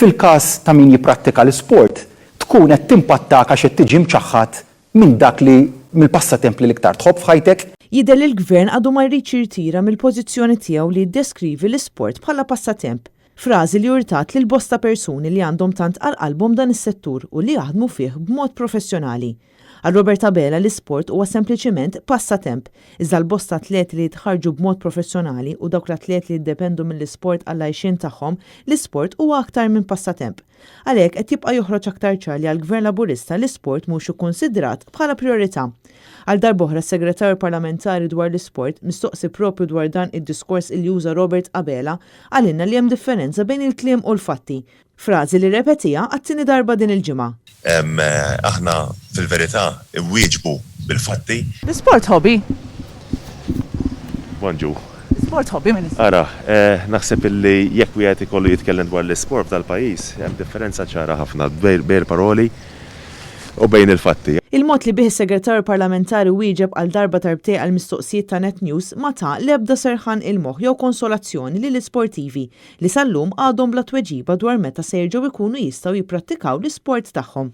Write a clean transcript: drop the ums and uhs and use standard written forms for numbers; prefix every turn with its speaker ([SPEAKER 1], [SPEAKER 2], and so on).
[SPEAKER 1] Fil-każ ta' min jipprattika l-isport, tkun qed timpattak għax qed tiġi mċaħħad minn dak li mill-passatemp li l-iktar tħobb f'ħajtek.
[SPEAKER 2] Jidher li l-gvern għadu ma jridx jirtira mill-pożizzjoni tiegħu li jiddeskrivi l-isport bħala passatemp. Frażi li urtat lil bosta persuni li għandhom tant għal-qalbhom dan is-settur u li jaħdmu fih b'mod professjonali. Għal Robert Abela l-isport huwa sempliċiment passatemp, iżda l-bosta atleti li jitħarġu b'mod professjonali u dawk l-atleti li jiddependu mill-isport għall-għajxin tagħhom, l-isport huwa aktar minn passatemp. Għalhekk qed jibqa' joħroġ aktar ċar li għall-Gvern Laburista l-isport mhux ikkunsidrat bħala priorità. Għal darb'oħra s-Segretarju Parlamentari dwar l-isport mistoqsi propju dwar dan id-diskors il juża Robert Abela għalinna li hemm differenza bejn il-kliem u l-fatti. Frażi li repetija għat-tieni darba din il-ġimgħa.
[SPEAKER 3] Aħna fil-verità wieġbu bil-fatti.
[SPEAKER 4] L-sport hobby.
[SPEAKER 3] Bonġu.
[SPEAKER 4] Sport hobby minn
[SPEAKER 3] Ara, naħseb illi jekk wieħed ikollu jitkellem dwar l-isport tal-pajjiż, hemm differenza ċara ħafna bejn paroli u bejn il-fatti.
[SPEAKER 2] Il-mod li bih is-Segretarju Parlamentari wieġeb għal darba tarbtej għal mistoqsijiet ta' Net News ma ta' l-ebda serħan il-moħħ jew konsolazzjoni lil isportivi li sal-lum għadhom bla tweġiba dwar meta se jerġgħu jkunu jistgħu jipprattikaw l-isport tagħhom.